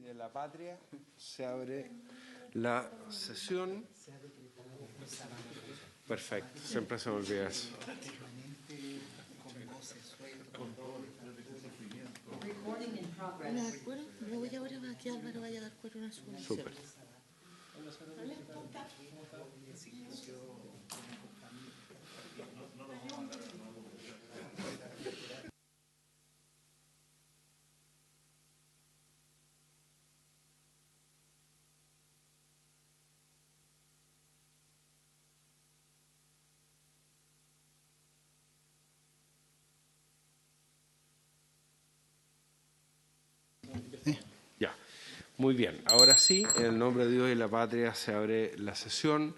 de la Patria, se abre la sesión. Perfecto, siempre se me olvida eso. Me acuerdo, me voy ahora para que Álvaro vaya a dar cuenta una solución. Súper. Ya, muy bien. Ahora sí, en el nombre de Dios y la Patria se abre la sesión.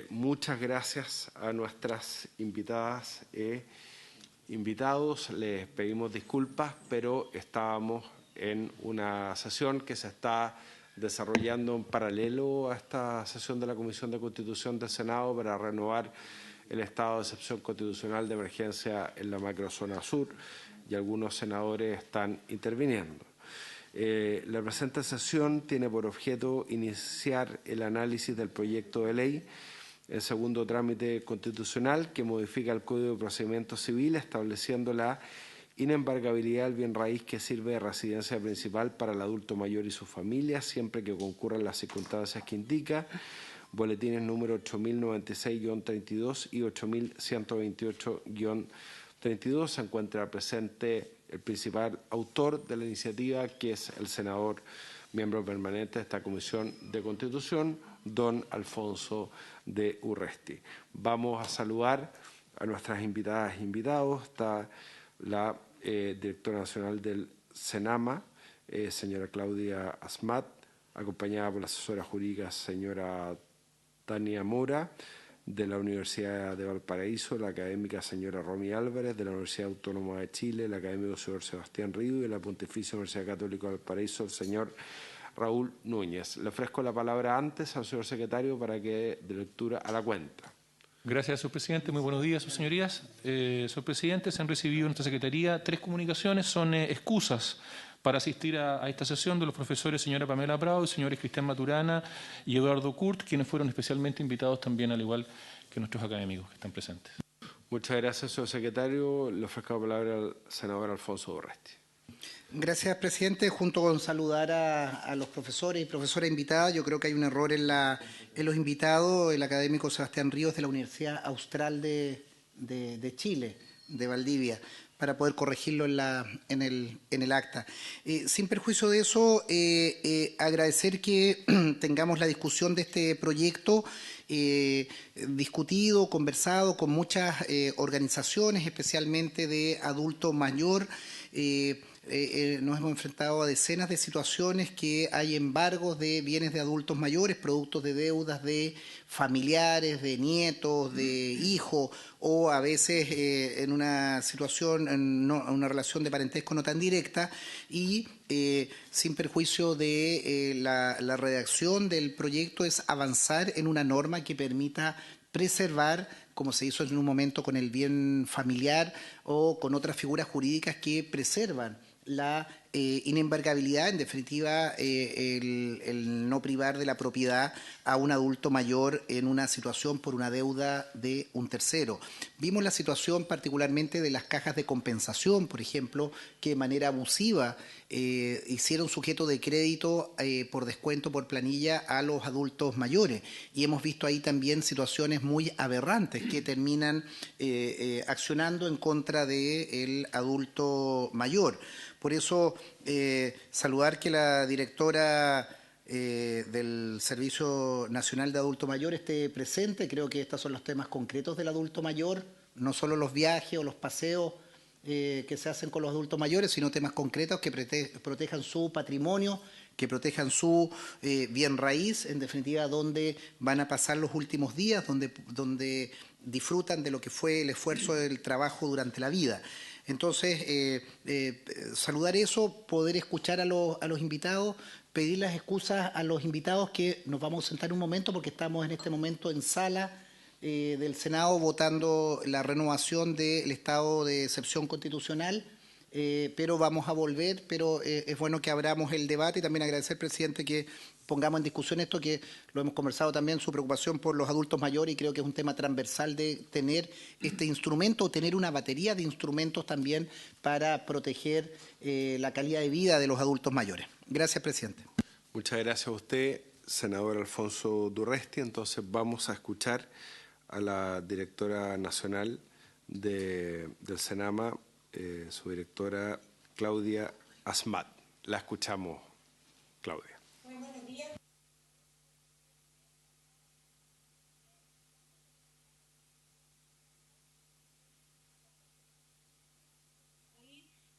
Muchas gracias a nuestras invitadas e invitados. Les pedimos disculpas, pero estábamos en una sesión que se está desarrollando en paralelo a esta sesión de la Comisión de Constitución del Senado para renovar el estado de excepción constitucional de emergencia en la macrozona sur, y algunos senadores están interviniendo. La presente sesión tiene por objeto iniciar el análisis del proyecto de ley, el segundo trámite constitucional que modifica el Código de Procedimiento Civil estableciendo la inembargabilidad del bien raíz que sirve de residencia principal para el adulto mayor y su familia, siempre que concurran las circunstancias que indica. Boletines número 8096-32 y 8128-32. Se encuentra presente el principal autor de la iniciativa, que es el senador miembro permanente de esta Comisión de Constitución, don Alfonso de Urresti. Vamos a saludar a nuestras invitadas e invitados. Está la directora nacional del CENAMA, señora Claudia Asmat, acompañada por la asesora jurídica, señora Tania Mora, de la Universidad de Valparaíso, la académica señora Romy Álvarez, de la Universidad Autónoma de Chile, el académico señor Sebastián Río, y de la Pontificia Universidad Católica de Valparaíso, el señor Raúl Núñez. Le ofrezco la palabra antes al señor secretario para que dé lectura a la cuenta. Gracias, señor presidente. Muy buenos días, sus señorías. Señor presidente, se han recibido en nuestra secretaría 3 comunicaciones. Son excusas para asistir a esta sesión de los profesores señora Pamela Prado y señores Cristian Maturana y Eduardo Kurt, quienes fueron especialmente invitados también, al igual que nuestros académicos que están presentes. Muchas gracias, señor secretario. Le ofrezco la palabra al senador Alfonso de Urresti. Gracias, presidente. Junto con saludar a los profesores y profesoras invitadas, yo creo que hay un error en los invitados. El académico Sebastián Ríos de la Universidad Austral de Chile, de Valdivia, para poder corregirlo en el acta. Sin perjuicio de eso, agradecer que tengamos la discusión de este proyecto, discutido, conversado con muchas organizaciones, especialmente de adulto mayor. Nos hemos enfrentado a decenas de situaciones que hay embargos de bienes de adultos mayores, productos de deudas de familiares, de nietos, de hijos, o a veces en una situación, en una relación de parentesco no tan directa, y sin perjuicio de la redacción del proyecto, es avanzar en una norma que permita preservar, como se hizo en un momento con el bien familiar o con otras figuras jurídicas que preservan la inembargabilidad, en definitiva el no privar de la propiedad a un adulto mayor en una situación por una deuda de un tercero. Vimos la situación particularmente de las cajas de compensación, por ejemplo, que de manera abusiva hicieron sujeto de crédito por descuento por planilla a los adultos mayores, y hemos visto ahí también situaciones muy aberrantes que terminan accionando en contra del adulto mayor. Por eso, saludar que la directora del Servicio Nacional de Adulto Mayor esté presente. Creo que estos son los temas concretos del adulto mayor, no solo los viajes o los paseos que se hacen con los adultos mayores, sino temas concretos que protejan su patrimonio, que protejan su bien raíz, en definitiva, donde van a pasar los últimos días, donde disfrutan de lo que fue el esfuerzo del trabajo durante la vida. Entonces, saludar eso, poder escuchar a los invitados, pedir las excusas a los invitados, que nos vamos a sentar un momento porque estamos en este momento en sala del Senado votando la renovación del estado de excepción constitucional pero vamos a volver, pero es bueno que abramos el debate y también agradecer, presidente, que pongamos en discusión esto, que lo hemos conversado también, su preocupación por los adultos mayores, y creo que es un tema transversal de tener este instrumento, o tener una batería de instrumentos también para proteger la calidad de vida de los adultos mayores. Gracias, presidente. Muchas gracias a usted, senador Alfonso Durresti. Entonces vamos a escuchar a la directora nacional del Senama, su directora Claudia Asmat. La escuchamos, Claudia. Muy buenos días.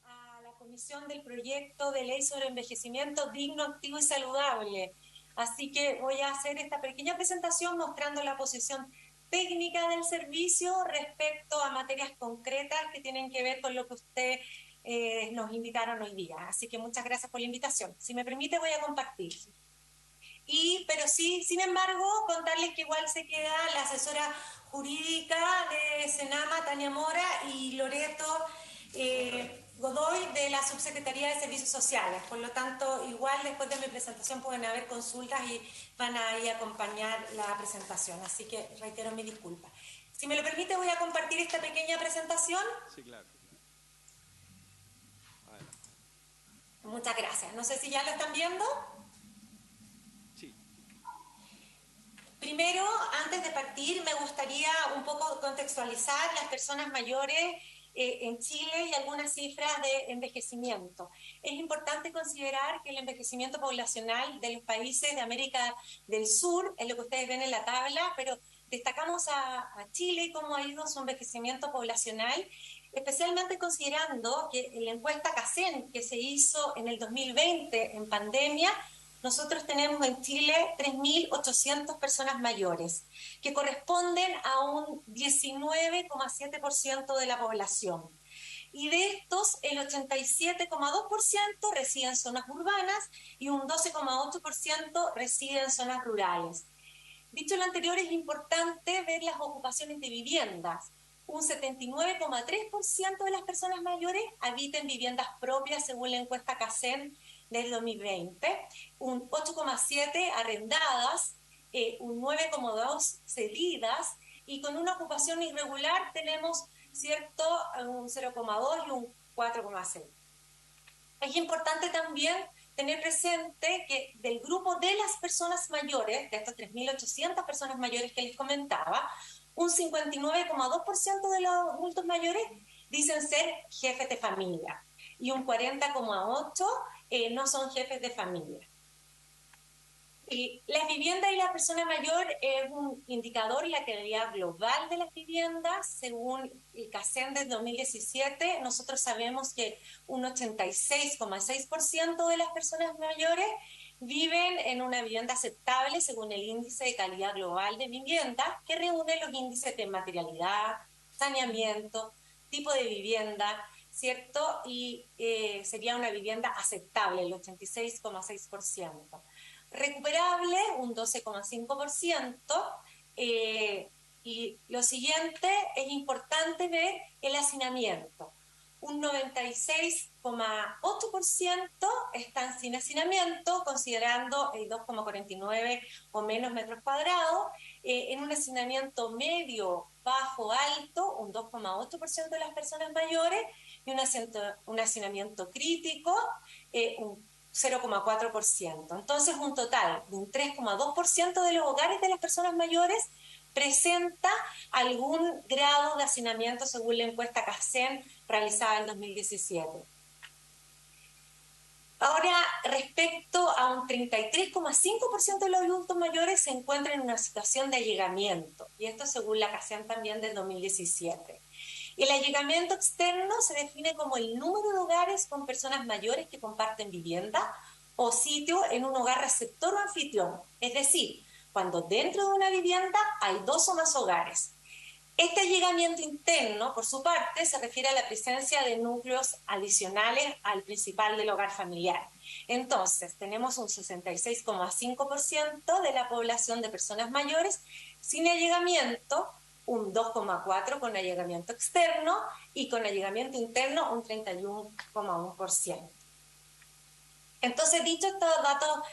A la comisión del proyecto de ley sobre envejecimiento digno, activo y saludable. Así que voy a hacer esta pequeña presentación mostrando la posición técnica del servicio respecto a materias concretas que tienen que ver con lo que ustedes nos invitaron hoy día. Así que muchas gracias por la invitación. Si me permite, voy a compartir. Pero sí, sin embargo, contarles que igual se queda la asesora jurídica de Senama, Tania Mora, y Loreto Godoy, de la Subsecretaría de Servicios Sociales. Por lo tanto, igual después de mi presentación pueden haber consultas y van a ir a acompañar la presentación. Así que reitero mi disculpa. Si me lo permite, voy a compartir esta pequeña presentación. Sí, claro. Muchas gracias. No sé si ya lo están viendo. Sí. Primero, antes de partir, me gustaría un poco contextualizar las personas mayores en Chile y algunas cifras de envejecimiento. Es importante considerar que el envejecimiento poblacional de los países de América del Sur, es lo que ustedes ven en la tabla, pero destacamos a Chile y cómo ha ido su envejecimiento poblacional, especialmente considerando que en la encuesta CACEN que se hizo en el 2020 en pandemia, nosotros tenemos en Chile 3.800 personas mayores, que corresponden a un 19,7% de la población. Y de estos, el 87,2% reside en zonas urbanas y un 12,8% reside en zonas rurales. Dicho lo anterior, es importante ver las ocupaciones de viviendas. Un 79,3% de las personas mayores habitan viviendas propias según la encuesta CACEN del 2020, un 8,7% arrendadas, un 9,2% cedidas, y con una ocupación irregular tenemos, ¿cierto?, un 0,2% y un 4,6%. Es importante también tener presente que del grupo de las personas mayores, de estas 3.800 personas mayores que les comentaba, un 59,2% de los adultos mayores dicen ser jefes de familia y un 40,8% no son jefes de familia. Y las viviendas y la persona mayor es un indicador de la calidad global de las viviendas. Según el CACEN del 2017, nosotros sabemos que un 86,6% de las personas mayores viven en una vivienda aceptable según el índice de calidad global de vivienda, que reúne los índices de materialidad, saneamiento, tipo de vivienda, ¿cierto? Y sería una vivienda aceptable, el 86,6%. Recuperable, un 12,5%. Y lo siguiente, es importante ver el hacinamiento. Un 96,8% están sin hacinamiento, considerando el 2,49 o menos metros cuadrados. En un hacinamiento medio, bajo, alto, un 2,8% de las personas mayores, y un hacinamiento crítico, un 0,4%. Entonces, un total de un 3,2% de los hogares de las personas mayores presenta algún grado de hacinamiento según la encuesta CACEN realizada en 2017. Ahora, respecto a un 33,5% de los adultos mayores se encuentran en una situación de allegamiento, y esto según la CACEN también del 2017. El allegamiento externo se define como el número de hogares con personas mayores que comparten vivienda o sitio en un hogar receptor o anfitrión, es decir, cuando dentro de una vivienda hay dos o más hogares. Este allegamiento interno, por su parte, se refiere a la presencia de núcleos adicionales al principal del hogar familiar. Entonces, tenemos un 66,5% de la población de personas mayores sin allegamiento, un 2,4% con allegamiento externo y con allegamiento interno un 31,1%. Entonces, dicho estos datos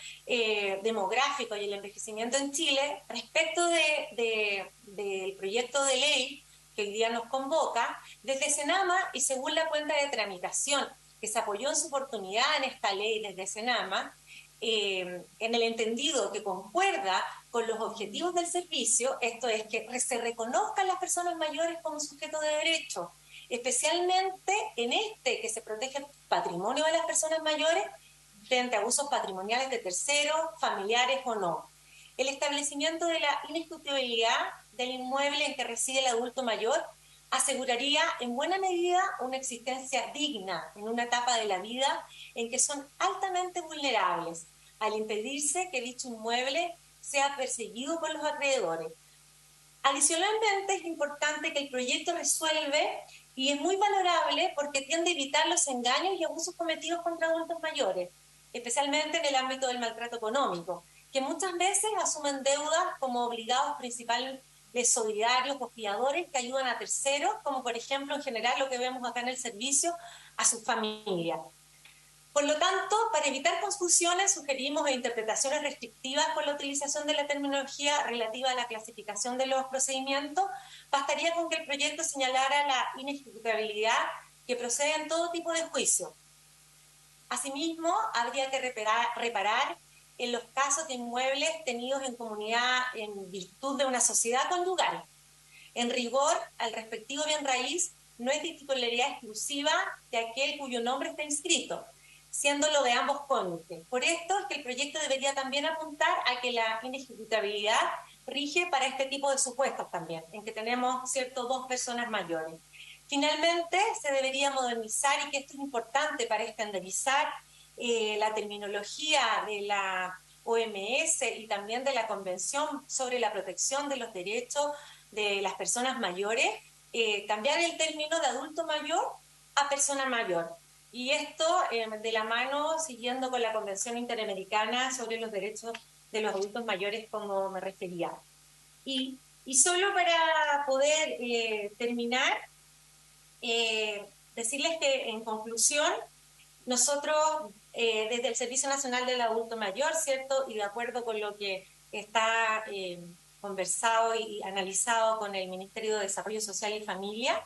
demográficos y el envejecimiento en Chile, respecto del proyecto de ley que hoy día nos convoca, desde Senama y según la cuenta de tramitación que se apoyó en su oportunidad en esta ley desde Senama, en el entendido que concuerda con los objetivos del servicio, esto es que se reconozcan las personas mayores como sujetos de derecho, especialmente en que se protege el patrimonio de las personas mayores frente a abusos patrimoniales de terceros, familiares o no. El establecimiento de la inescrutabilidad del inmueble en que reside el adulto mayor aseguraría en buena medida una existencia digna en una etapa de la vida en que son altamente vulnerables, al impedirse que dicho inmueble sea perseguido por los acreedores. Adicionalmente, es importante que el proyecto resuelve y es muy valorable porque tiende a evitar los engaños y abusos cometidos contra adultos mayores, especialmente en el ámbito del maltrato económico, que muchas veces asumen deudas como obligados principales solidarios o fiadores que ayudan a terceros, como por ejemplo en general lo que vemos acá en el servicio, a sus familias. Por lo tanto, para evitar confusiones, sugerimos interpretaciones restrictivas con la utilización de la terminología relativa a la clasificación de los procedimientos. Bastaría con que el proyecto señalara la inejecutabilidad que procede en todo tipo de juicio. Asimismo, habría que reparar en los casos de inmuebles tenidos en comunidad en virtud de una sociedad conyugal. En rigor, al respectivo bien raíz no es de titularidad exclusiva de aquel cuyo nombre está inscrito, siéndolo de ambos cónyuges. Por esto es que el proyecto debería también apuntar a que la inejecutabilidad rige para este tipo de supuestos también, en que tenemos, ¿cierto?, dos personas mayores. Finalmente, se debería modernizar, y que esto es importante para estandarizar la terminología de la OMS y también de la Convención sobre la Protección de los Derechos de las Personas Mayores, cambiar el término de adulto mayor a persona mayor. Y esto de la mano, siguiendo con la Convención Interamericana sobre los Derechos de los Adultos Mayores, como me refería. Y solo para poder terminar, decirles que en conclusión, nosotros desde el Servicio Nacional del Adulto Mayor, ¿cierto? Y de acuerdo con lo que está conversado y analizado con el Ministerio de Desarrollo Social y Familia,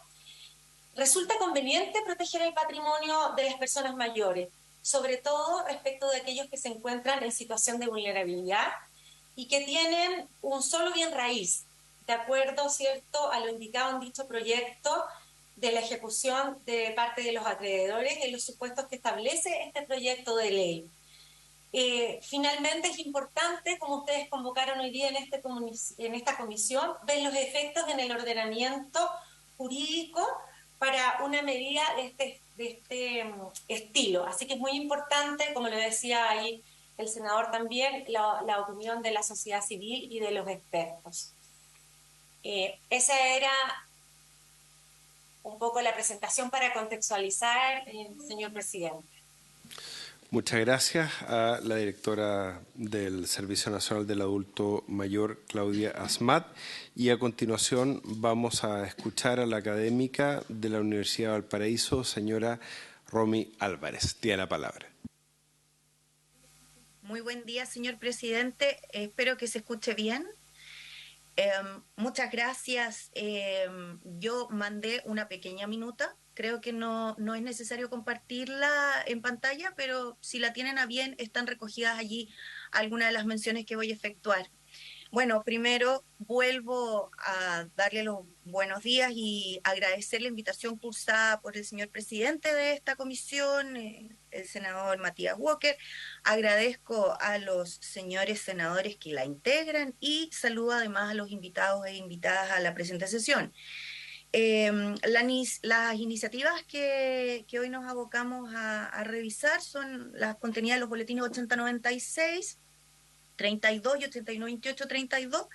resulta conveniente proteger el patrimonio de las personas mayores, sobre todo respecto de aquellos que se encuentran en situación de vulnerabilidad y que tienen un solo bien raíz, de acuerdo, ¿cierto?, a lo indicado en dicho proyecto de la ejecución de parte de los acreedores en los supuestos que establece este proyecto de ley. Finalmente, es importante, como ustedes convocaron hoy día en esta comisión, ver los efectos en el ordenamiento jurídico para una medida de este estilo. Así que es muy importante, como lo decía ahí el senador también, la opinión de la sociedad civil y de los expertos. Esa era un poco la presentación para contextualizar, señor presidente. Muchas gracias a la directora del Servicio Nacional del Adulto Mayor, Claudia Asmat. Y a continuación vamos a escuchar a la académica de la Universidad de Valparaíso, señora Romy Álvarez. Tiene la palabra. Muy buen día, señor presidente. Espero que se escuche bien. Muchas gracias. Yo mandé una pequeña minuta. Creo que no es necesario compartirla en pantalla, pero si la tienen a bien, están recogidas allí algunas de las menciones que voy a efectuar. Bueno, primero vuelvo a darle los buenos días y agradecer la invitación cursada por el señor presidente de esta comisión, el senador Matías Walker. Agradezco a los señores senadores que la integran y saludo además a los invitados e invitadas a la presente sesión. Las iniciativas que hoy nos abocamos a revisar son las contenidas en los boletines 8096, 32 y 8928-32,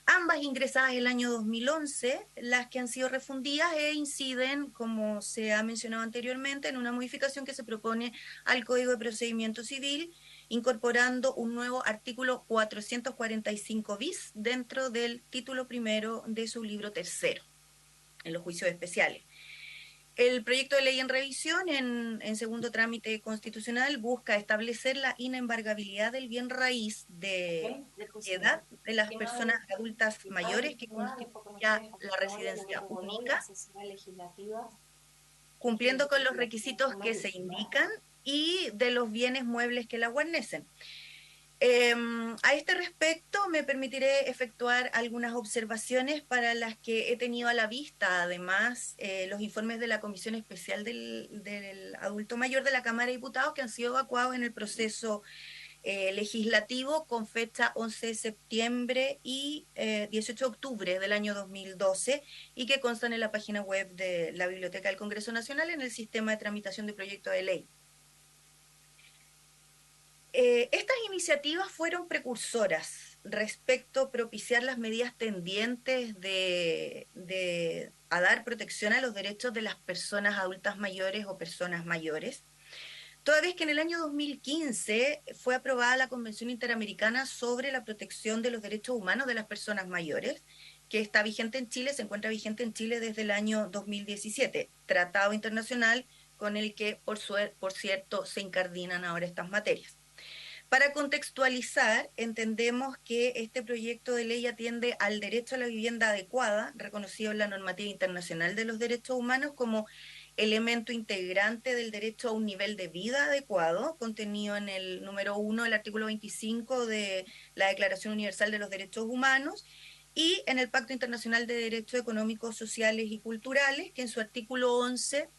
ambas ingresadas el año 2011, las que han sido refundidas e inciden, como se ha mencionado anteriormente, en una modificación que se propone al Código de Procedimiento Civil incorporando un nuevo artículo 445 bis dentro del título primero de su libro tercero, en los juicios especiales. El proyecto de ley en revisión, en segundo trámite constitucional, busca establecer la inembargabilidad del bien raíz de propiedad de las personas adultas mayores que constituya la residencia única, cumpliendo con los requisitos que se indican, y de los bienes muebles que la guarnecen. A este respecto, me permitiré efectuar algunas observaciones para las que he tenido a la vista, además, los informes de la Comisión Especial del Adulto Mayor de la Cámara de Diputados, que han sido evacuados en el proceso legislativo con fecha 11 de septiembre y 18 de octubre del año 2012, y que constan en la página web de la Biblioteca del Congreso Nacional en el sistema de tramitación de proyectos de ley. Estas iniciativas fueron precursoras respecto a propiciar las medidas tendientes a dar protección a los derechos de las personas adultas mayores o personas mayores, toda vez que en el año 2015 fue aprobada la Convención Interamericana sobre la protección de los derechos humanos de las personas mayores, que está vigente en Chile, se encuentra vigente en Chile desde el año 2017, tratado internacional con el que, por cierto, se incardinan ahora estas materias. Para contextualizar, entendemos que este proyecto de ley atiende al derecho a la vivienda adecuada, reconocido en la normativa internacional de los derechos humanos como elemento integrante del derecho a un nivel de vida adecuado, contenido en el número 1 del artículo 25 de la Declaración Universal de los Derechos Humanos, y en el Pacto Internacional de Derechos Económicos, Sociales y Culturales, que en su artículo 11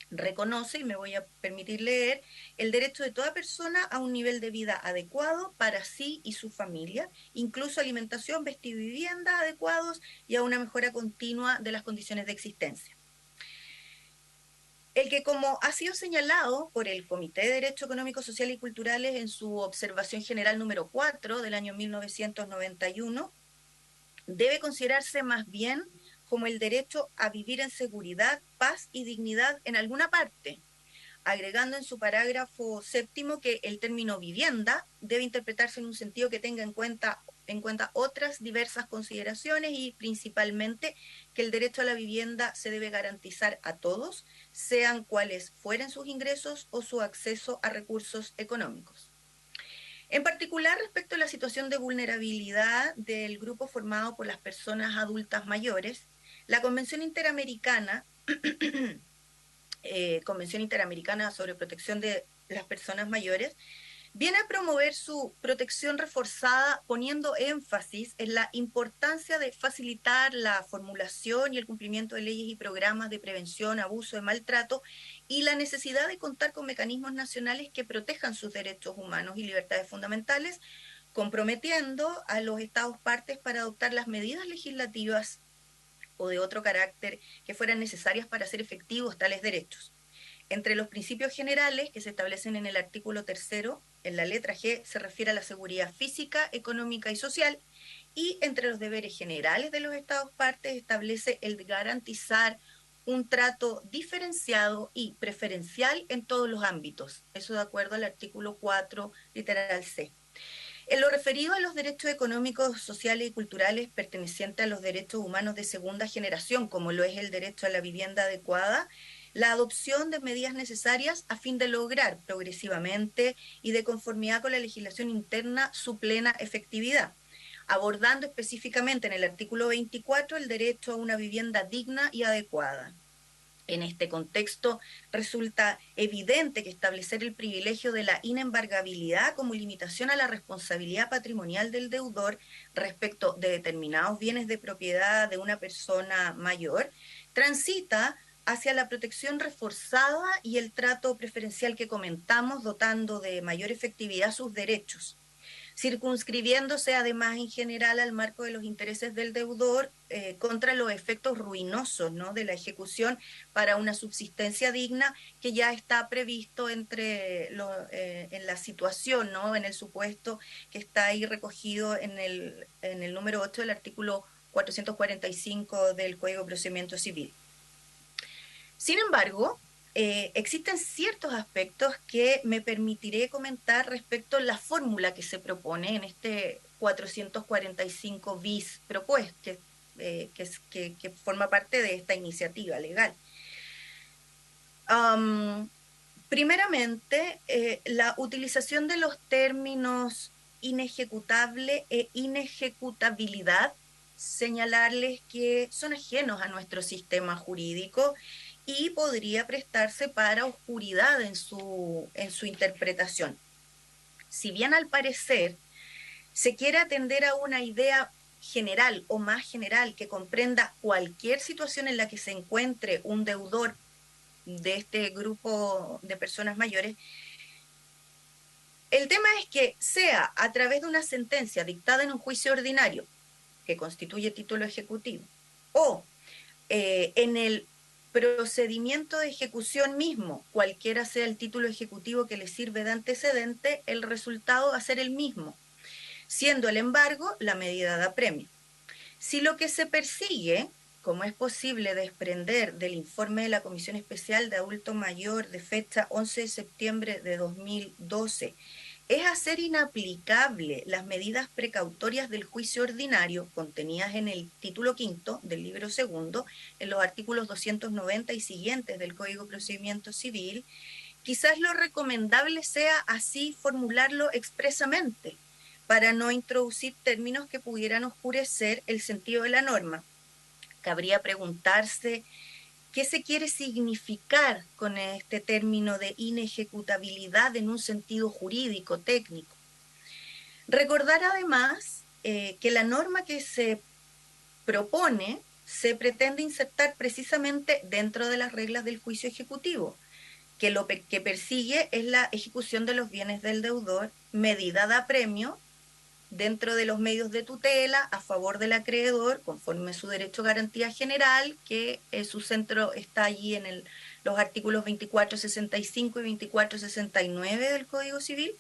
reconoce, y me voy a permitir leer, el derecho de toda persona a un nivel de vida adecuado para sí y su familia, incluso alimentación, vestido y vivienda adecuados, y a una mejora continua de las condiciones de existencia. El que, como ha sido señalado por el Comité de Derechos Económicos, Sociales y Culturales en su observación general número 4 del año 1991, debe considerarse más bien como el derecho a vivir en seguridad, paz y dignidad en alguna parte, agregando en su parágrafo séptimo que el término vivienda debe interpretarse en un sentido que tenga en cuenta otras diversas consideraciones, y principalmente que el derecho a la vivienda se debe garantizar a todos, sean cuales fueren sus ingresos o su acceso a recursos económicos. En particular, respecto a la situación de vulnerabilidad del grupo formado por las personas adultas mayores, la Convención Interamericana sobre Protección de las Personas Mayores viene a promover su protección reforzada, poniendo énfasis en la importancia de facilitar la formulación y el cumplimiento de leyes y programas de prevención, abuso, de maltrato, y la necesidad de contar con mecanismos nacionales que protejan sus derechos humanos y libertades fundamentales, comprometiendo a los Estados partes para adoptar las medidas legislativas o de otro carácter que fueran necesarias para hacer efectivos tales derechos. Entre los principios generales que se establecen en el artículo 3, en la letra G, se refiere a la seguridad física, económica y social, y entre los deberes generales de los Estados partes establece el de garantizar un trato diferenciado y preferencial en todos los ámbitos, eso de acuerdo al artículo 4, literal C. En lo referido a los derechos económicos, sociales y culturales pertenecientes a los derechos humanos de segunda generación, como lo es el derecho a la vivienda adecuada, la adopción de medidas necesarias a fin de lograr progresivamente y de conformidad con la legislación interna su plena efectividad, abordando específicamente en el artículo 24 el derecho a una vivienda digna y adecuada. En este contexto, resulta evidente que establecer el privilegio de la inembargabilidad como limitación a la responsabilidad patrimonial del deudor respecto de determinados bienes de propiedad de una persona mayor transita hacia la protección reforzada y el trato preferencial que comentamos, dotando de mayor efectividad sus derechos, circunscribiéndose además en general al marco de los intereses del deudor contra los efectos ruinosos, ¿no?, de la ejecución para una subsistencia digna, que ya está previsto en la situación, ¿no?, en el supuesto que está ahí recogido en el número 8 del artículo 445 del Código de Procedimiento Civil. Sin embargo, existen ciertos aspectos que me permitiré comentar respecto a la fórmula que se propone en este 445 bis propuesto, que forma parte de esta iniciativa legal. Primeramente, la utilización de los términos inejecutable e inejecutabilidad, señalarles que son ajenos a nuestro sistema jurídico y podría prestarse para oscuridad en su interpretación. Si bien al parecer se quiere atender a una idea general o más general que comprenda cualquier situación en la que se encuentre un deudor de este grupo de personas mayores, el tema es que sea a través de una sentencia dictada en un juicio ordinario que constituye título ejecutivo o en el procedimiento de ejecución mismo, cualquiera sea el título ejecutivo que le sirve de antecedente, el resultado va a ser el mismo, siendo el embargo la medida de apremio. Si lo que se persigue, como es posible desprender del informe de la Comisión Especial de Adulto Mayor de fecha 11 de septiembre de 2012, es hacer inaplicable las medidas precautorias del juicio ordinario contenidas en el título quinto del libro segundo, en los artículos 290 y siguientes del Código de Procedimiento Civil, quizás lo recomendable sea así formularlo expresamente, para no introducir términos que pudieran oscurecer el sentido de la norma. Cabría preguntarse qué se quiere significar con este término de inejecutabilidad en un sentido jurídico, técnico. Recordar además que la norma que se propone se pretende insertar precisamente dentro de las reglas del juicio ejecutivo, que lo que persigue es la ejecución de los bienes del deudor, medida de apremio, dentro de los medios de tutela a favor del acreedor, conforme su derecho a garantía general, que su centro está allí en los artículos 2465 y 2469 del Código Civil,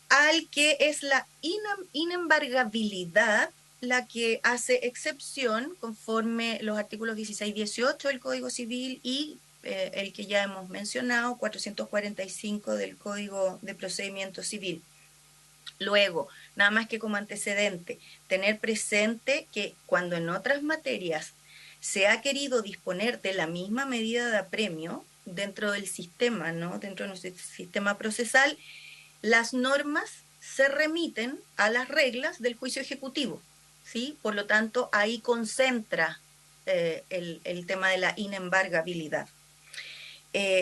al que es la inembargabilidad la que hace excepción conforme los artículos 16 y 18 del Código Civil y el que ya hemos mencionado, 445 del Código de Procedimiento Civil. Luego, nada más que como antecedente, tener presente que cuando en otras materias se ha querido disponer de la misma medida de apremio dentro del sistema, ¿no? Dentro de nuestro sistema procesal, las normas se remiten a las reglas del juicio ejecutivo, ¿sí? Por lo tanto, ahí concentra el tema de la inembargabilidad.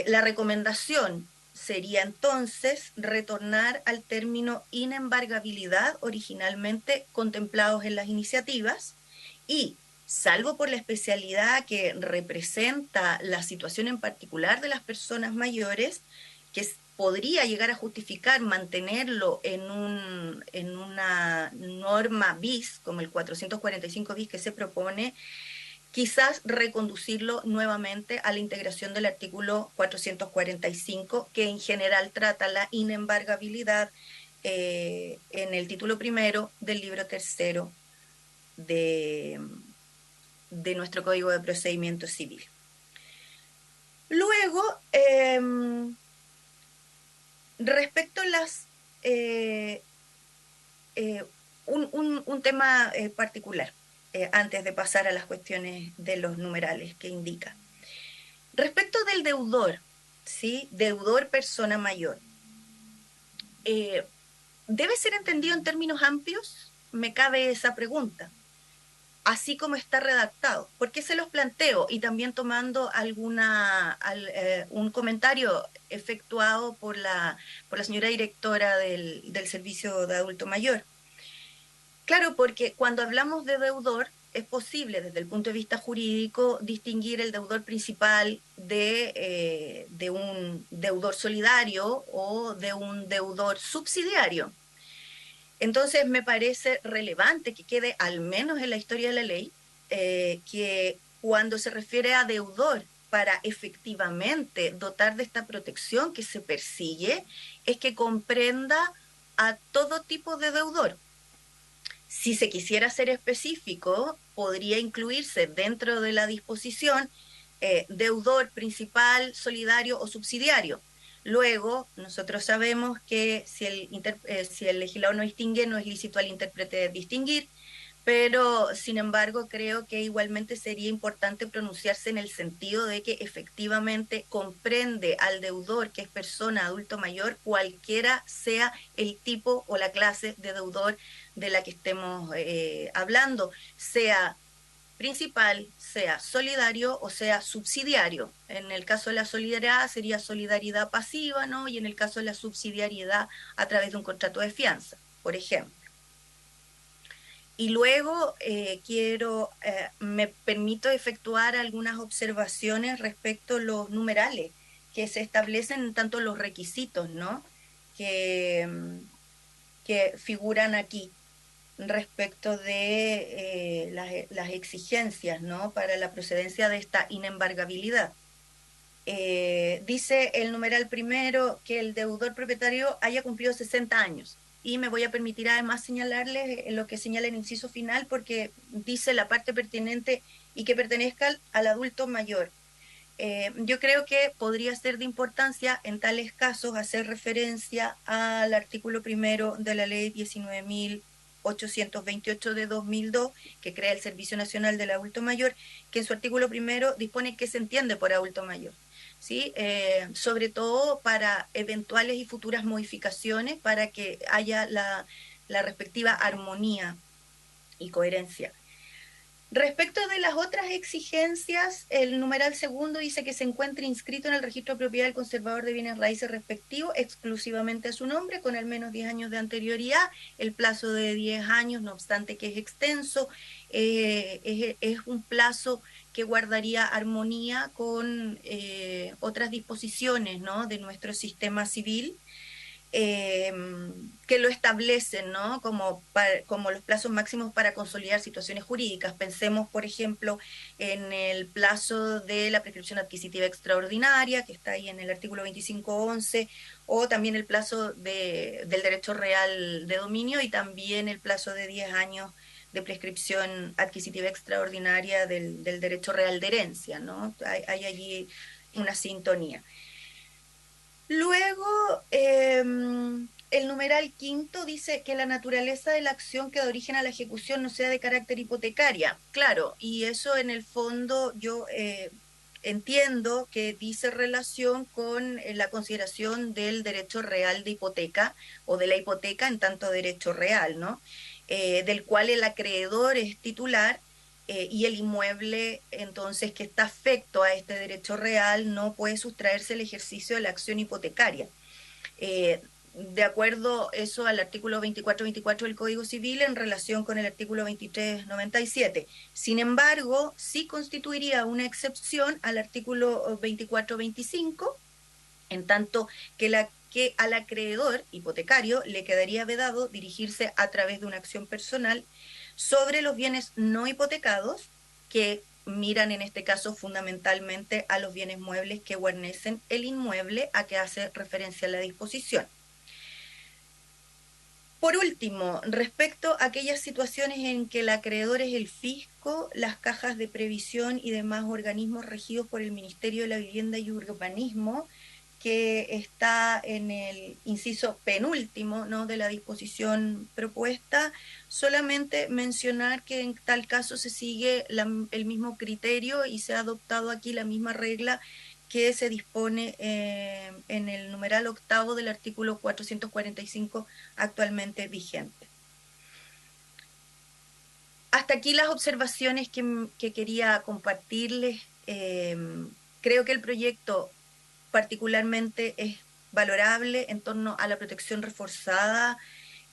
La recomendación sería entonces retornar al término inembargabilidad originalmente contemplados en las iniciativas y, salvo por la especialidad que representa la situación en particular de las personas mayores, que podría llegar a justificar mantenerlo en una norma bis, como el 445 bis que se propone, quizás reconducirlo nuevamente a la integración del artículo 445, que en general trata la inembargabilidad en el título primero del libro tercero de nuestro Código de Procedimiento Civil. Luego, respecto a las un tema particular, antes de pasar a las cuestiones de los numerales que indica. Respecto del deudor, ¿sí? Deudor persona mayor, ¿debe ser entendido en términos amplios? Me cabe esa pregunta, así como está redactado. ¿Por qué se los planteo? Y también tomando un comentario efectuado por la señora directora del Servicio de Adulto Mayor. Claro, porque cuando hablamos de deudor, es posible desde el punto de vista jurídico distinguir el deudor principal de un deudor solidario o de un deudor subsidiario. Entonces me parece relevante que quede, al menos en la historia de la ley, que cuando se refiere a deudor para efectivamente dotar de esta protección que se persigue, es que comprenda a todo tipo de deudor. Si se quisiera ser específico, podría incluirse dentro de la disposición deudor principal, solidario o subsidiario. Luego, nosotros sabemos que si el legislador no distingue, no es lícito al intérprete distinguir, pero sin embargo creo que igualmente sería importante pronunciarse en el sentido de que efectivamente comprende al deudor, que es persona adulto mayor, cualquiera sea el tipo o la clase de deudor de la que estemos hablando, sea principal, sea solidario o sea subsidiario. En el caso de la solidaridad sería solidaridad pasiva, ¿no? Y en el caso de la subsidiariedad a través de un contrato de fianza, por ejemplo. Y luego me permito efectuar algunas observaciones respecto a los numerales que se establecen en tanto los requisitos, ¿no? que figuran aquí respecto de las exigencias, ¿no? Para la procedencia de esta inembargabilidad. Dice el numeral primero que el deudor propietario haya cumplido 60 años. Y me voy a permitir además señalarles lo que señala el inciso final, porque dice la parte pertinente y que pertenezca al adulto mayor. Yo creo que podría ser de importancia en tales casos hacer referencia al artículo primero de la ley 19.828 de 2002, que crea el Servicio Nacional del Adulto Mayor, que en su artículo primero dispone qué se entiende por adulto mayor. ¿Sí? Sobre todo para eventuales y futuras modificaciones, para que haya la respectiva armonía y coherencia. Respecto de las otras exigencias, el numeral segundo dice que se encuentre inscrito en el registro de propiedad del conservador de bienes raíces respectivo, exclusivamente a su nombre, con al menos 10 años de anterioridad, el plazo de 10 años, no obstante que es extenso, es un plazo que guardaría armonía con otras disposiciones, ¿no? De nuestro sistema civil, que lo establecen, ¿no? Como los plazos máximos para consolidar situaciones jurídicas. Pensemos, por ejemplo, en el plazo de la prescripción adquisitiva extraordinaria, que está ahí en el artículo 25.11, o también el plazo del derecho real de dominio y también el plazo de 10 años de prescripción adquisitiva extraordinaria del derecho real de herencia, ¿no? Hay allí una sintonía. Luego, el numeral quinto dice que la naturaleza de la acción que da origen a la ejecución no sea de carácter hipotecaria. Claro, y eso en el fondo yo entiendo que dice relación con la consideración del derecho real de hipoteca o de la hipoteca en tanto derecho real, ¿no? Del cual el acreedor es titular. Y el inmueble, entonces, que está afecto a este derecho real, no puede sustraerse el ejercicio de la acción hipotecaria. De acuerdo eso al artículo 24.24 del Código Civil en relación con el artículo 23.97. Sin embargo, sí constituiría una excepción al artículo 24.25, en tanto que al acreedor hipotecario le quedaría vedado dirigirse a través de una acción personal sobre los bienes no hipotecados, que miran en este caso fundamentalmente a los bienes muebles que guarnecen el inmueble a que hace referencia la disposición. Por último, respecto a aquellas situaciones en que el acreedor es el fisco, las cajas de previsión y demás organismos regidos por el Ministerio de la Vivienda y Urbanismo, que está en el inciso penúltimo, ¿no? De la disposición propuesta, solamente mencionar que en tal caso se sigue el mismo criterio y se ha adoptado aquí la misma regla que se dispone en el numeral octavo del artículo 445 actualmente vigente. Hasta aquí las observaciones que quería compartirles. Creo que el proyecto particularmente es valorable en torno a la protección reforzada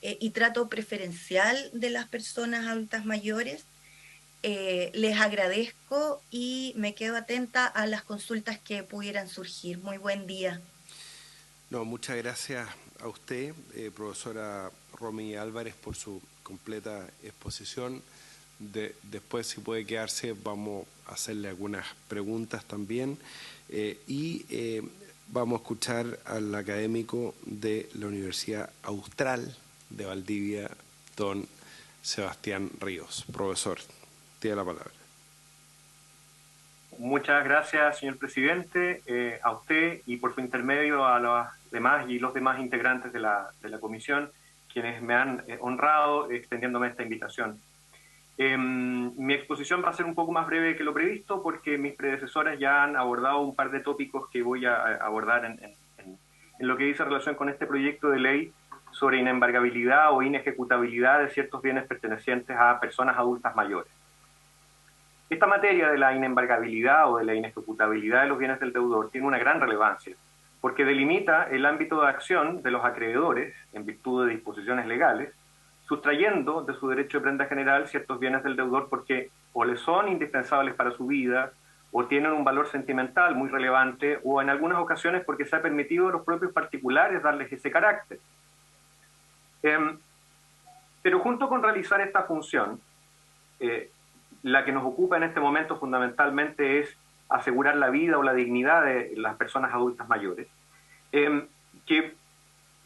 y trato preferencial de las personas adultas mayores. Les agradezco y me quedo atenta a las consultas que pudieran surgir. Muy buen día. No, muchas gracias a usted, profesora Romy Álvarez, por su completa exposición. Después, si puede quedarse, vamos a hacerle algunas preguntas también. Vamos a escuchar al académico de la Universidad Austral de Valdivia, don Sebastián Ríos. Profesor, tiene la palabra. Muchas gracias, señor presidente, a usted y por su intermedio a los demás y los demás integrantes de la comisión, quienes me han honrado extendiéndome esta invitación. Mi exposición va a ser un poco más breve que lo previsto porque mis predecesores ya han abordado un par de tópicos que voy a abordar en lo que dice relación con este proyecto de ley sobre inembargabilidad o inejecutabilidad de ciertos bienes pertenecientes a personas adultas mayores. Esta materia de la inembargabilidad o de la inejecutabilidad de los bienes del deudor tiene una gran relevancia porque delimita el ámbito de acción de los acreedores en virtud de disposiciones legales, sustrayendo de su derecho de prenda general ciertos bienes del deudor porque o les son indispensables para su vida, o tienen un valor sentimental muy relevante, o en algunas ocasiones porque se ha permitido a los propios particulares darles ese carácter. Pero junto con realizar esta función, la que nos ocupa en este momento fundamentalmente es asegurar la vida o la dignidad de las personas adultas mayores,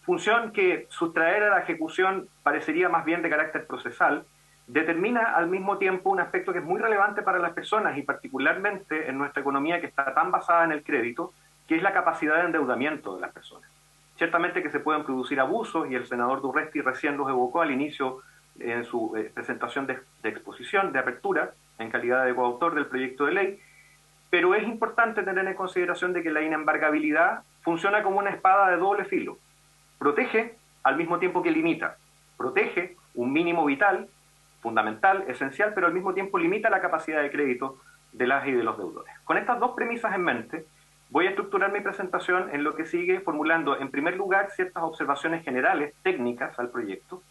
función que sustraer a la ejecución parecería más bien de carácter procesal, determina al mismo tiempo un aspecto que es muy relevante para las personas y particularmente en nuestra economía que está tan basada en el crédito, que es la capacidad de endeudamiento de las personas. Ciertamente que se pueden producir abusos y el senador Durresti recién los evocó al inicio en su presentación de exposición, de apertura, en calidad de coautor del proyecto de ley, pero es importante tener en consideración de que la inembargabilidad funciona como una espada de doble filo. Protege al mismo tiempo que limita. Protege un mínimo vital, fundamental, esencial, pero al mismo tiempo limita la capacidad de crédito de las y de los deudores. Con estas dos premisas en mente, voy a estructurar mi presentación en lo que sigue formulando, en primer lugar, ciertas observaciones generales, técnicas al proyecto.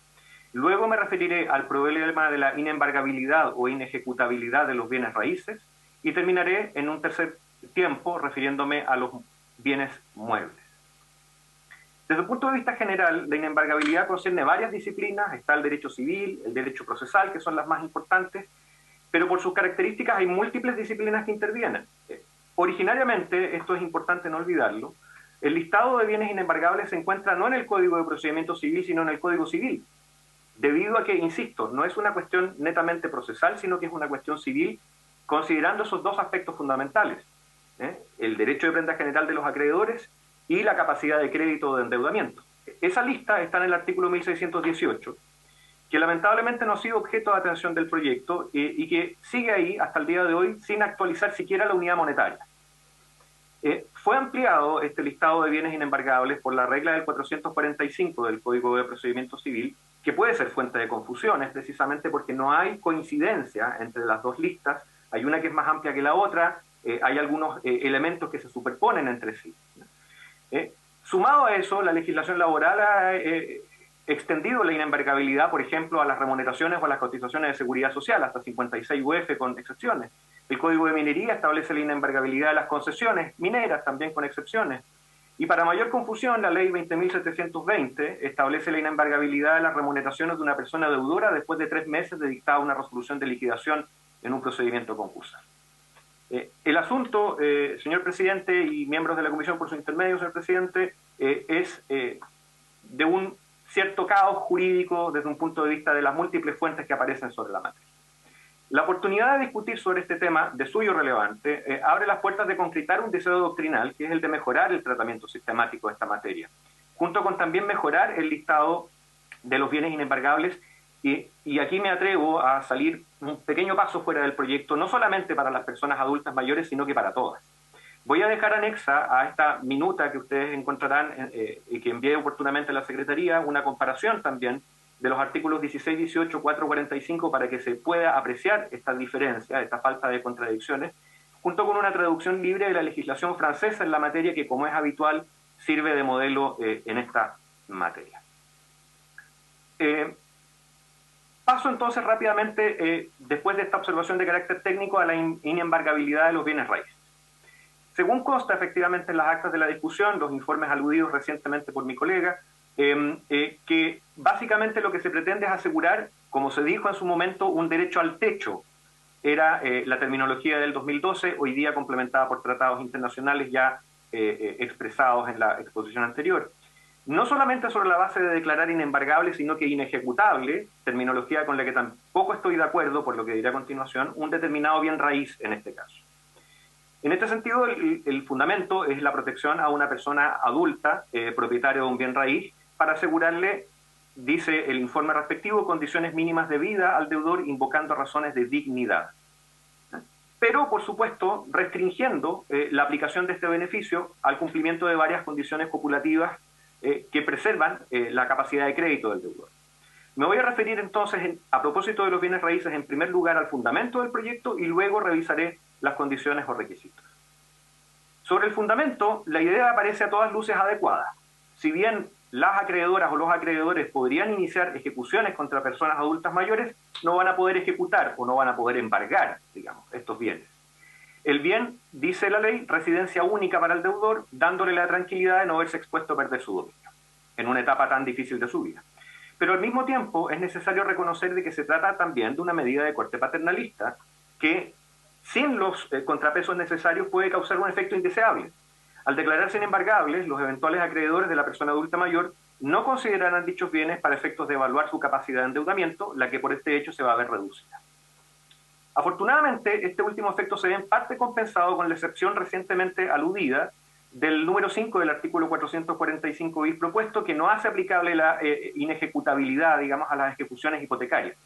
Luego me referiré al problema de la inembargabilidad o inejecutabilidad de los bienes raíces y terminaré en un tercer tiempo refiriéndome a los bienes muebles. Desde el punto de vista general, la inembargabilidad concierne varias disciplinas, está el derecho civil, el derecho procesal, que son las más importantes, pero por sus características hay múltiples disciplinas que intervienen. Originariamente, esto es importante no olvidarlo, el listado de bienes inembargables se encuentra no en el Código de Procedimiento Civil, sino en el Código Civil, debido a que, insisto, no es una cuestión netamente procesal, sino que es una cuestión civil, considerando esos dos aspectos fundamentales, el derecho de prenda general de los acreedores y la capacidad de crédito o de endeudamiento. Esa lista está en el artículo 1618, que lamentablemente no ha sido objeto de atención del proyecto y que sigue ahí hasta el día de hoy sin actualizar siquiera la unidad monetaria. Fue ampliado este listado de bienes inembargables por la regla del 445 del Código de Procedimiento Civil, que puede ser fuente de confusiones precisamente porque no hay coincidencia entre las dos listas, hay una que es más amplia que la otra, hay algunos elementos que se superponen entre sí. Sumado a eso, la legislación laboral ha extendido la inembargabilidad, por ejemplo, a las remuneraciones o a las cotizaciones de seguridad social, hasta 56 UF con excepciones. El Código de Minería establece la inembargabilidad de las concesiones mineras, también con excepciones. Y para mayor confusión, la Ley 20.720 establece la inembargabilidad de las remuneraciones de una persona deudora después de 3 meses de dictada una resolución de liquidación en un procedimiento concursal. El asunto, señor presidente y miembros de la comisión por su intermedio, señor presidente, es de un cierto caos jurídico desde un punto de vista de las múltiples fuentes que aparecen sobre la materia. La oportunidad de discutir sobre este tema de suyo relevante abre las puertas de concretar un deseo doctrinal que es el de mejorar el tratamiento sistemático de esta materia, junto con también mejorar el listado de los bienes inembargables. Y aquí me atrevo a salir un pequeño paso fuera del proyecto, no solamente para las personas adultas mayores, sino que para todas. Voy a dejar anexa a esta minuta que ustedes encontrarán y que envié oportunamente a la Secretaría, una comparación también de los artículos 16, 18, 4, 45 para que se pueda apreciar esta diferencia, esta falta de contradicciones, junto con una traducción libre de la legislación francesa en la materia que, como es habitual, sirve de modelo en esta materia. Paso entonces rápidamente, después de esta observación de carácter técnico, a la inembargabilidad de los bienes raíces. Según consta efectivamente en las actas de la discusión, los informes aludidos recientemente por mi colega, que básicamente lo que se pretende es asegurar, como se dijo en su momento, un derecho al techo. Era la terminología del 2012, hoy día complementada por tratados internacionales ya expresados en la exposición anterior. No solamente sobre la base de declarar inembargable, sino que inejecutable, terminología con la que tampoco estoy de acuerdo, por lo que diré a continuación, un determinado bien raíz en este caso. En este sentido, el fundamento es la protección a una persona adulta, propietaria de un bien raíz, para asegurarle, dice el informe respectivo, condiciones mínimas de vida al deudor invocando razones de dignidad. Pero, por supuesto, restringiendo la aplicación de este beneficio al cumplimiento de varias condiciones copulativas que preservan la capacidad de crédito del deudor. Me voy a referir entonces, a propósito de los bienes raíces, en primer lugar al fundamento del proyecto y luego revisaré las condiciones o requisitos. Sobre el fundamento, la idea parece a todas luces adecuada. Si bien las acreedoras o los acreedores podrían iniciar ejecuciones contra personas adultas mayores, no van a poder ejecutar o no van a poder embargar, digamos, estos bienes. El bien, dice la ley, residencia única para el deudor, dándole la tranquilidad de no verse expuesto a perder su dominio en una etapa tan difícil de su vida. Pero al mismo tiempo es necesario reconocer de que se trata también de una medida de corte paternalista que, sin los contrapesos necesarios, puede causar un efecto indeseable. Al declararse inembargables, los eventuales acreedores de la persona adulta mayor no considerarán dichos bienes para efectos de evaluar su capacidad de endeudamiento, la que por este hecho se va a ver reducida. Afortunadamente, este último efecto se ve en parte compensado con la excepción recientemente aludida del número 5 del artículo 445 bis propuesto, que no hace aplicable la inejecutabilidad, digamos, a las ejecuciones hipotecarias.